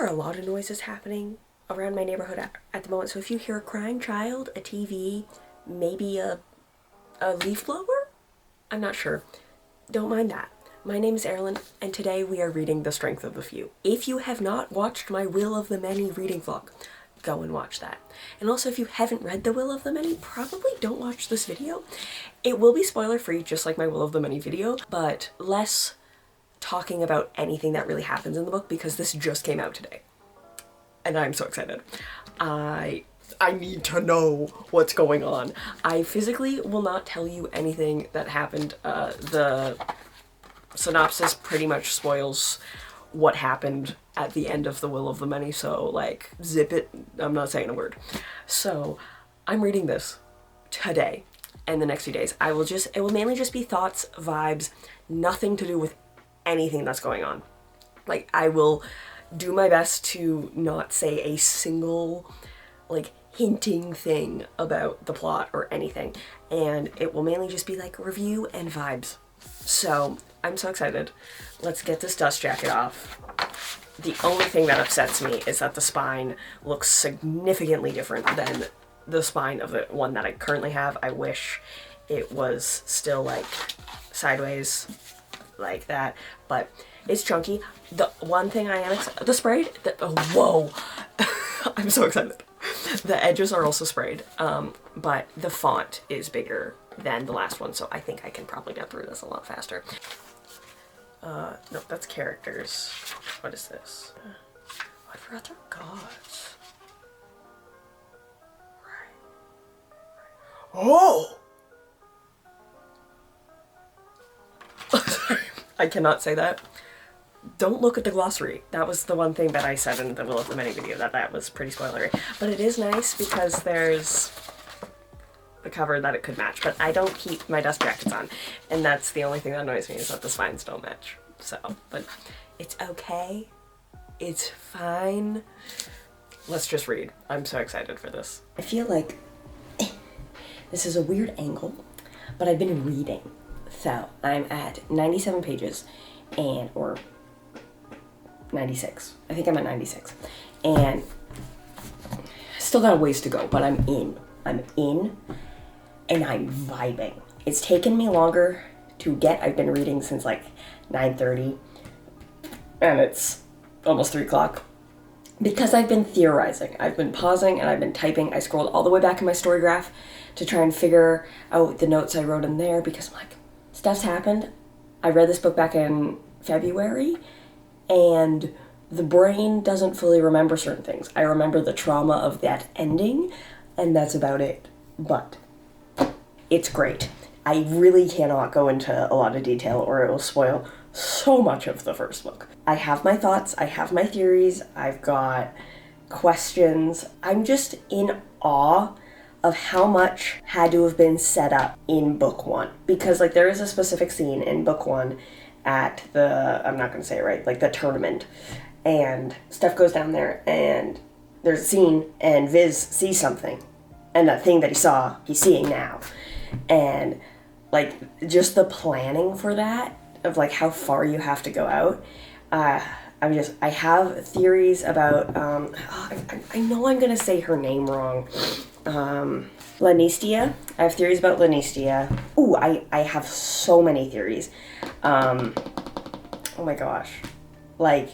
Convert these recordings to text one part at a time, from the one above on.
are a lot of noises happening around my neighborhood at the moment, so if you hear a crying child, a TV, maybe a leaf blower? I'm not sure. Don't mind that. My name is Eirelyn, and today we are reading The Strength of the Few. If you have not watched my Will of the Many reading vlog, go and watch that. And also, if you haven't read The Will of the Many, probably don't watch this video. It will be spoiler free, just like my Will of the Many video, but less talking about anything that really happens in the book because this just came out today. And I'm so excited. I need to know what's going on. I physically will not tell you anything that happened. The synopsis pretty much spoils what happened at the end of The Will of the Many, so like, zip it. I'm not saying a word. So I'm reading this today and the next few days. It will mainly just be thoughts, vibes, nothing to do with anything that's going on. Like, I will do my best to not say a single, like, hinting thing about the plot or anything. And it will mainly just be like review and vibes. So I'm so excited. Let's get this dust jacket off. The only thing that upsets me is that the spine looks significantly different than the spine of the one that I currently have. I wish it was still like sideways like that, but it's chunky. The one thing I am the sprayed, whoa, I'm so excited. The edges are also sprayed, but the font is bigger than the last one, so I think I can probably get through this a lot faster. No, that's characters. What is this? Oh, I forgot their gods. Right. Oh! Sorry, I cannot say that. Don't look at the glossary. That was the one thing that I said in the Will of the Many video, that was pretty spoilery. But it is nice because there's the cover that it could match, but I don't keep my dust jackets on, and that's the only thing that annoys me, is that the spines don't match. So, but it's okay. It's fine. Let's just read. I'm so excited for this. I feel like this is a weird angle, but I've been reading. So I'm at 97 pages or 96. I think I'm at 96. And still got a ways to go, but I'm in and I'm vibing. It's taken me longer to get. I've been reading since like 9:30 and it's almost 3 o'clock because I've been theorizing. I've been pausing and I've been typing. I scrolled all the way back in my story graph to try and figure out the notes I wrote in there because I'm like, stuff's happened. I read this book back in February and the brain doesn't fully remember certain things. I remember the trauma of that ending and that's about it. But it's great. I really cannot go into a lot of detail or it will spoil so much of the first book. I have my thoughts, I have my theories, I've got questions. I'm just in awe of how much had to have been set up in book one. Because like there is a specific scene in book one at I'm not gonna say it right, like the tournament. And Steph goes down there and there's a scene and Viz sees something. And that thing that he saw, he's seeing now. And like just the planning for that, of like how far you have to go out. I have theories about, I know I'm gonna say her name wrong. Lanistia. I have theories about Lanistia. Ooh, I have so many theories. Oh my gosh. Like,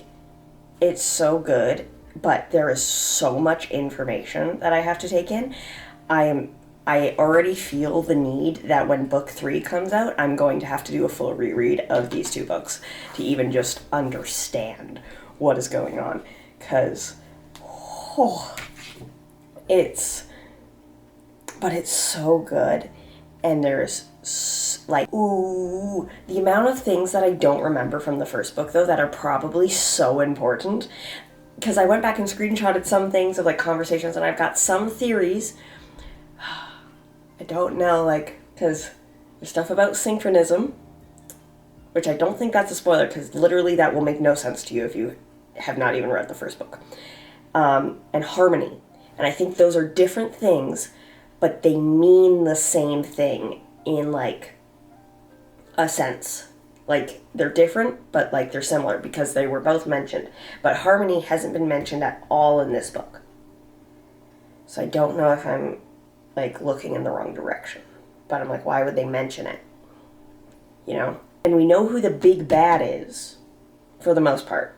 it's so good, but there is so much information that I have to take in. I already feel the need that when book 3 comes out, I'm going to have to do a full reread of these 2 books to even just understand what is going on. Because, it's so good. And there's like, ooh, the amount of things that I don't remember from the first book though that are probably so important. Because I went back and screenshotted some things of like conversations and I've got some theories. I don't know, like, because there's stuff about synchronism, which I don't think that's a spoiler, because literally that will make no sense to you if you have not even read the first book. And harmony. And I think those are different things, but they mean the same thing in, like, a sense. Like, they're different, but, like, they're similar because they were both mentioned. But harmony hasn't been mentioned at all in this book. So I don't know if I'm, like, looking in the wrong direction. But I'm like, why would they mention it? You know? And we know who the big bad is, for the most part.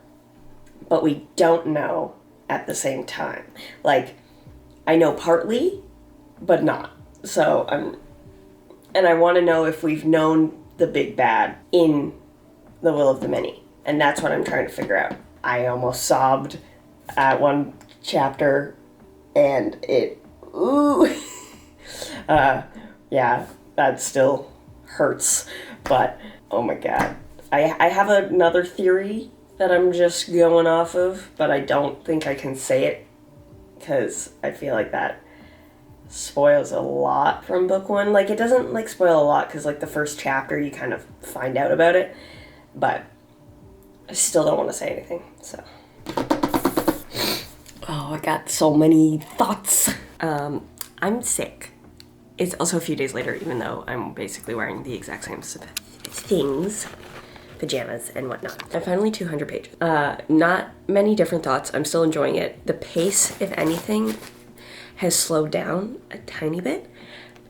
But we don't know at the same time. Like, I know partly, but not. So and I want to know if we've known the big bad in The Will of the Many. And that's what I'm trying to figure out. I almost sobbed at one chapter, and yeah, that still hurts. But, oh my god. I have another theory that I'm just going off of, but I don't think I can say it, because I feel like that spoils a lot from book one. Like, it doesn't, like, spoil a lot, because, like, the first chapter you kind of find out about it, but I still don't want to say anything, so. Oh, I got so many thoughts. I'm sick. It's also a few days later, even though I'm basically wearing the exact same things, pajamas and whatnot. I'm finally 200 pages. Not many different thoughts. I'm still enjoying it. The pace, if anything, has slowed down a tiny bit,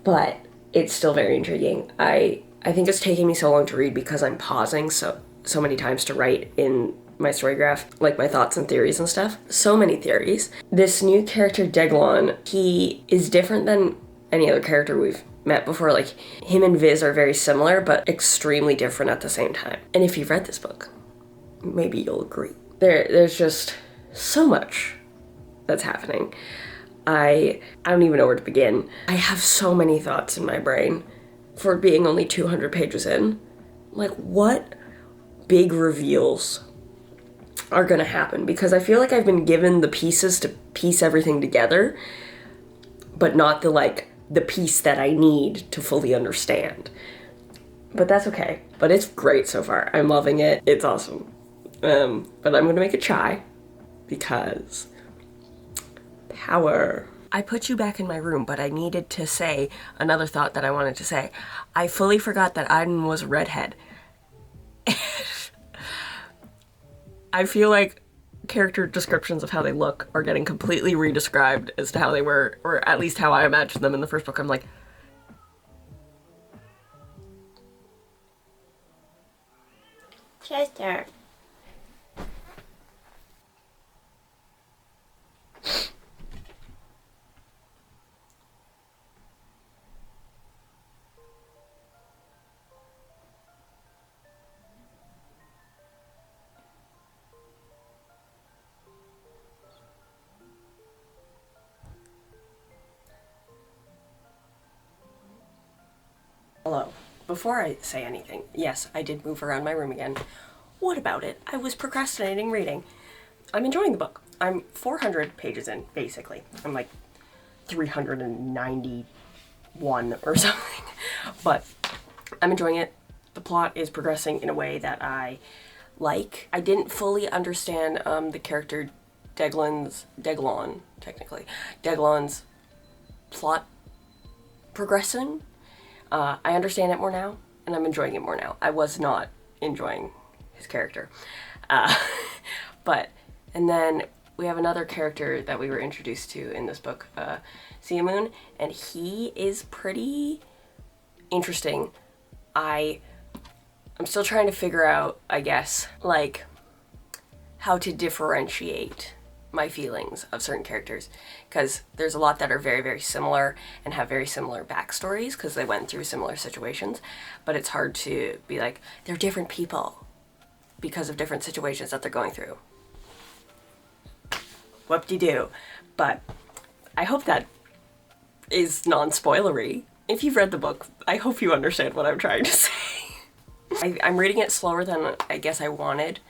but it's still very intriguing. I think it's taking me so long to read because I'm pausing so many times to write in my story graph, like my thoughts and theories and stuff. So many theories. This new character, Deglon, he is different than any other character we've met before. Like, him and Viz are very similar, but extremely different at the same time. And if you've read this book, maybe you'll agree. There's just so much that's happening. I don't even know where to begin. I have so many thoughts in my brain for being only 200 pages in. Like, what big reveals are gonna happen? Because I feel like I've been given the pieces to piece everything together, but not the piece that I need to fully understand. But that's okay. But it's great so far. I'm loving it. It's awesome. But I'm gonna make a chai because power. I put you back in my room, but I needed to say another thought that I wanted to say. I fully forgot that Aiden was a redhead. I feel like character descriptions of how they look are getting completely redescribed as to how they were, or at least how I imagined them in the first book. I'm like, Chester. Hello. Before I say anything, yes, I did move around my room again. What about it? I was procrastinating reading. I'm enjoying the book. I'm 400 pages in, basically. I'm like 391 or something. But I'm enjoying it. The plot is progressing in a way that I like. I didn't fully understand the character Deglon's plot progressing. I understand it more now, and I'm enjoying it more now. I was not enjoying his character. And then we have another character that we were introduced to in this book, Siamoon, and he is pretty interesting. I'm still trying to figure out, I guess, like, how to differentiate my feelings of certain characters, because there's a lot that are very, very similar and have very similar backstories because they went through similar situations, but it's hard to be like, they're different people because of different situations that they're going through. Whoop-de-doo. But I hope that is non-spoilery. If you've read the book, I hope you understand what I'm trying to say. I'm reading it slower than I guess I wanted,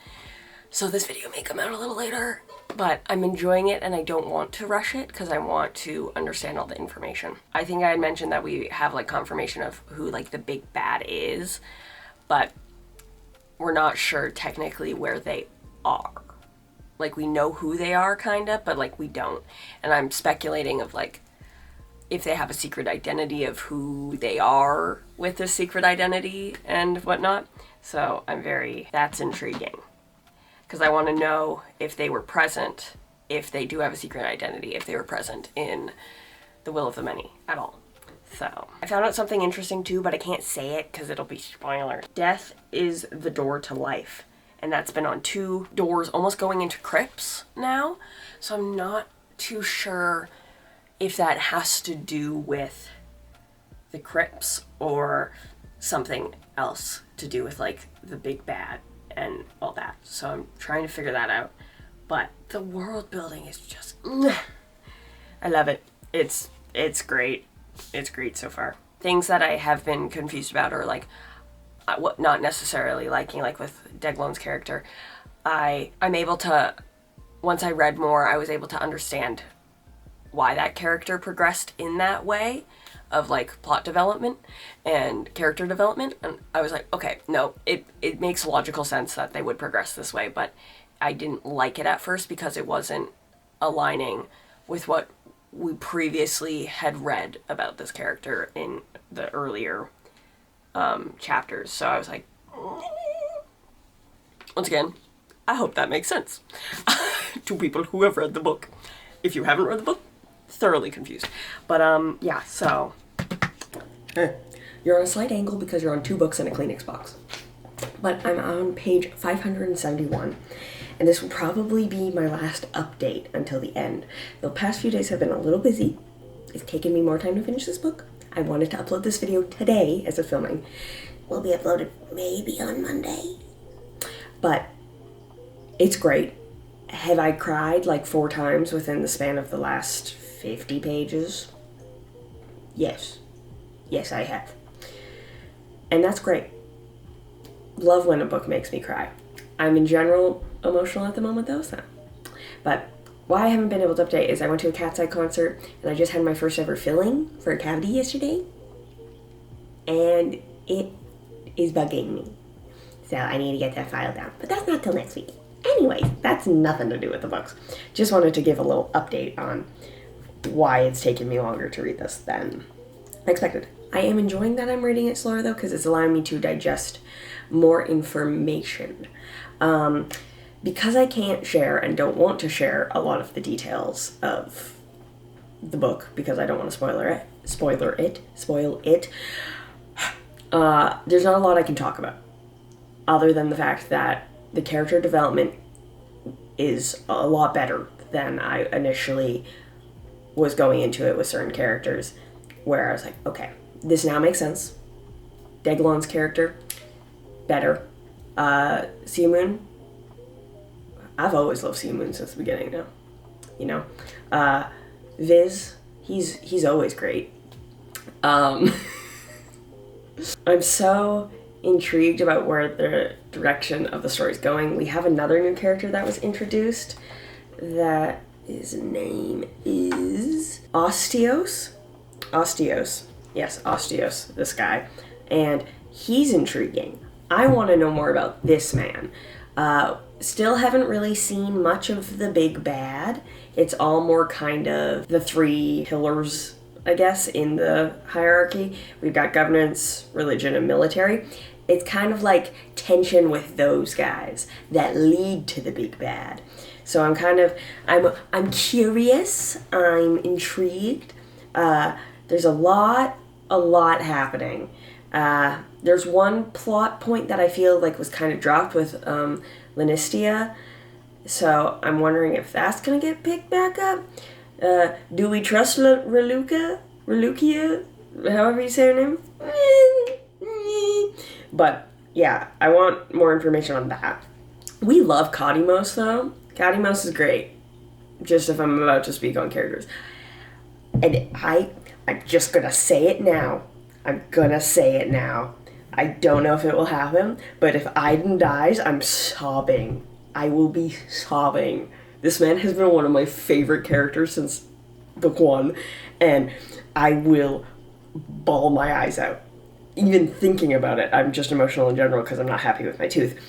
so this video may come out a little later. But I'm enjoying it, and I don't want to rush it because I want to understand all the information. I think I had mentioned that we have, like, confirmation of who, like, the big bad is, but we're not sure technically where they are. Like, we know who they are, kind of, but, like, we don't. And I'm speculating of, like, if they have a secret identity of who they are with this secret identity and whatnot. So that's intriguing. Because I want to know if they were present, if they do have a secret identity, if they were present in The Will of the Many at all. So, I found out something interesting too, but I can't say it because it'll be spoiler. Death is the door to life. And that's been on 2 doors, almost going into crypts now. So I'm not too sure if that has to do with the crypts or something else to do with like the big bad and all that. So I'm trying to figure that out. But the world building is just, I love it. It's great. It's great so far. Things that I have been confused about are like, what not necessarily liking, like with Deglon's character. I'm able to, once I read more, I was able to understand why that character progressed in that way of like plot development and character development. And I was like, okay, no, it makes logical sense that they would progress this way, but I didn't like it at first because it wasn't aligning with what we previously had read about this character in the earlier chapters. So I was like, once again, I hope that makes sense to people who have read the book. If you haven't read the book, thoroughly confused. But yeah, so you're on a slight angle because you're on 2 books and a Kleenex box. But I'm on page 571, and this will probably be my last update until the end. The past few days have been a little busy. It's taken me more time to finish this book. I wanted to upload this video today as a filming. Will be uploaded maybe on Monday. But it's great. Have I cried like 4 times within the span of the last 50 pages? Yes. Yes, I have. And that's great. Love when a book makes me cry. I'm in general emotional at the moment though, so. But why I haven't been able to update is I went to a Cat's Eye concert and I just had my first ever filling for a cavity yesterday. And it is bugging me. So I need to get that file down. But that's not till next week. Anyways, that's nothing to do with the books. Just wanted to give a little update on why it's taken me longer to read this than expected. I am enjoying that I'm reading it slower though, because it's allowing me to digest more information. Because I can't share and don't want to share a lot of the details of the book because I don't want to spoil it. There's not a lot I can talk about other than the fact that the character development is a lot better than I initially was going into it with certain characters, where I was like, okay, this now makes sense. Deglon's character, better. Seamoon, I've always loved Seamoon since the beginning now. You know? Viz, he's always great. I'm so intrigued about where the direction of the story's going. We have another new character that was introduced that his name is Ostios. Yes, Ostios, this guy. And he's intriguing. I want to know more about this man. Still haven't really seen much of the big bad. It's all more kind of the 3 pillars, I guess, in the hierarchy. We've got governance, religion, and military. It's kind of like tension with those guys that lead to the big bad. So I'm curious, I'm intrigued. There's a lot happening. There's one plot point that I feel like was kind of dropped with Lenistia. So I'm wondering if that's going to get picked back up. Do we trust Relukia, however you say her name? But yeah, I want more information on that. We love Kadimos though. Kadimos is great. Just if I'm about to speak on characters. And I'm just gonna say it now. I don't know if it will happen, but if Aiden dies, I'm sobbing. I will be sobbing. This man has been one of my favorite characters since book 1, and I will bawl my eyes out. Even thinking about it, I'm just emotional in general because I'm not happy with my tooth.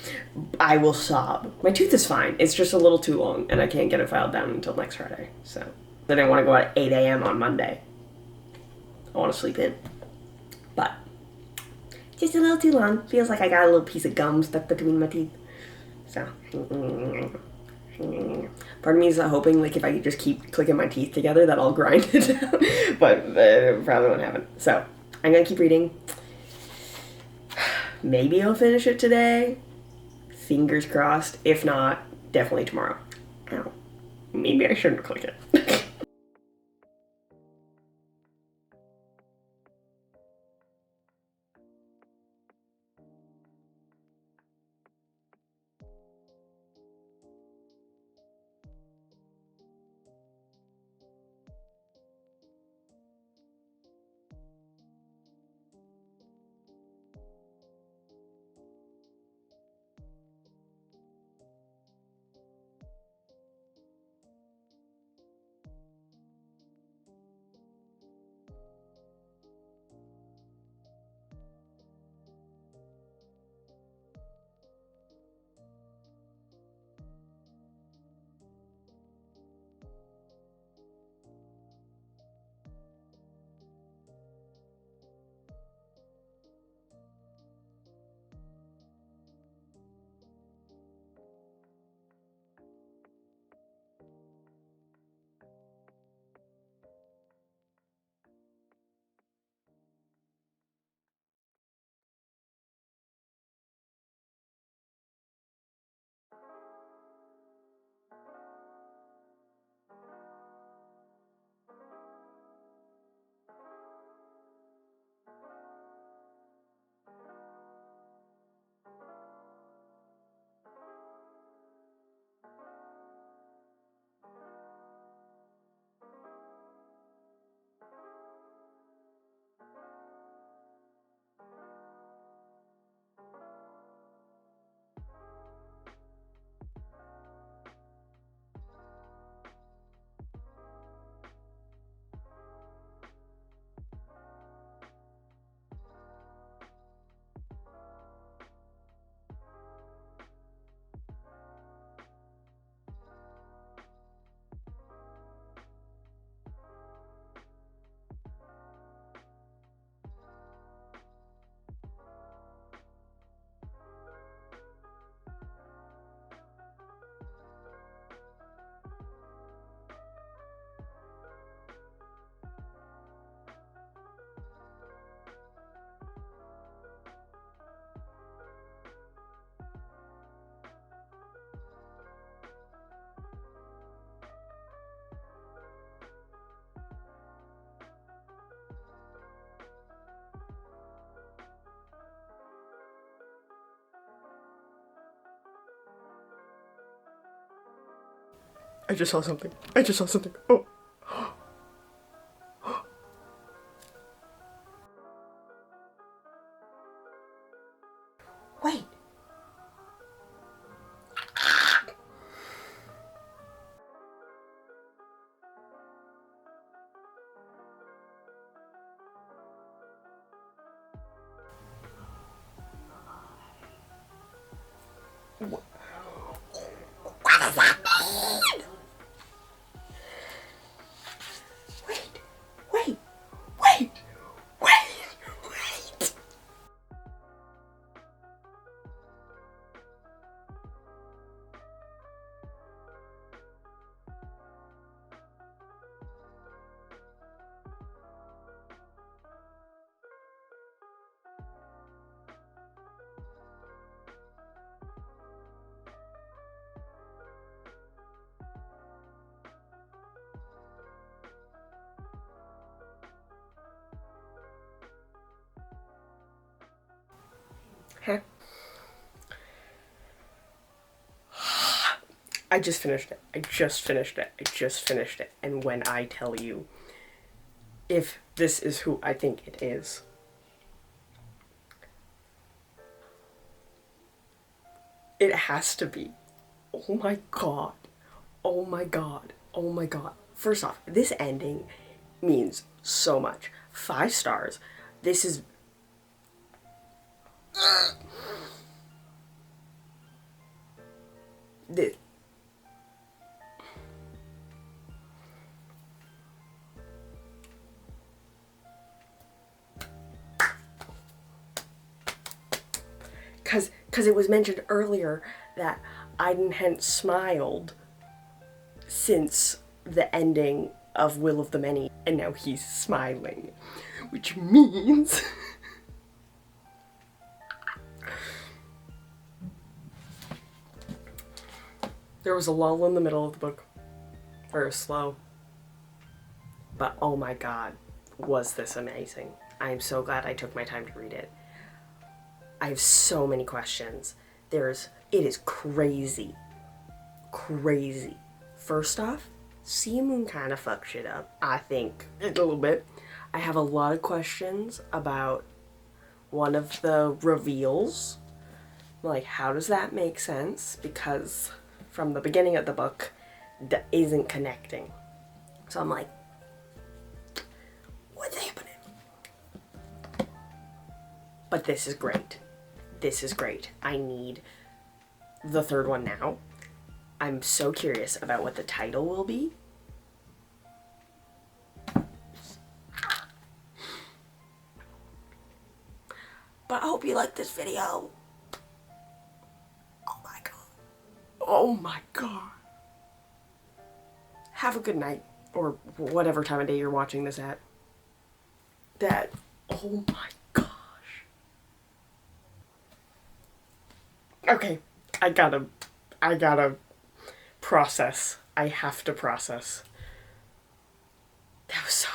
I will sob. My tooth is fine. It's just a little too long, and I can't get it filed down until next Friday. So I didn't want to go out at 8 a.m. on Monday. I want to sleep in. But Just a little too long. Feels like I got a little piece of gum stuck between my teeth. So, part of me is hoping like if I could just keep clicking my teeth together that I'll grind it down. But probably won't happen. So, I'm gonna keep reading. Maybe I'll finish it today. Fingers crossed. If not, definitely tomorrow. Ow. Maybe I shouldn't click it. I just saw something. I just saw something. Oh. Wait. What does that mean? Wait. Wait. Wait. Huh? I just finished it. I just finished it. And when I tell you, if this is who I think it is, it has to be. Oh my god. Oh my god. Oh my god. First off, this ending means so much. 5 stars. This is. This. because it was mentioned earlier that Aiden hadn't smiled since the ending of Will of the Many, and now he's smiling, which means there was a lull in the middle of the book, very slow, but oh my god, was this amazing. I'm so glad I took my time to read it. I have so many questions. It is crazy. Crazy. First off, Sea Moon kind of fucked shit up, I think, a little bit. I have a lot of questions about one of the reveals. Like, how does that make sense? Because from the beginning of the book, that isn't connecting. So I'm like, what's happening? But this is great. This is great. I need the third one now. I'm so curious about what the title will be. But I hope you like this video. Oh my god. Oh my god. Have a good night, or whatever time of day you're watching this at. Oh my gosh. Okay, I gotta process. I have to process. That was so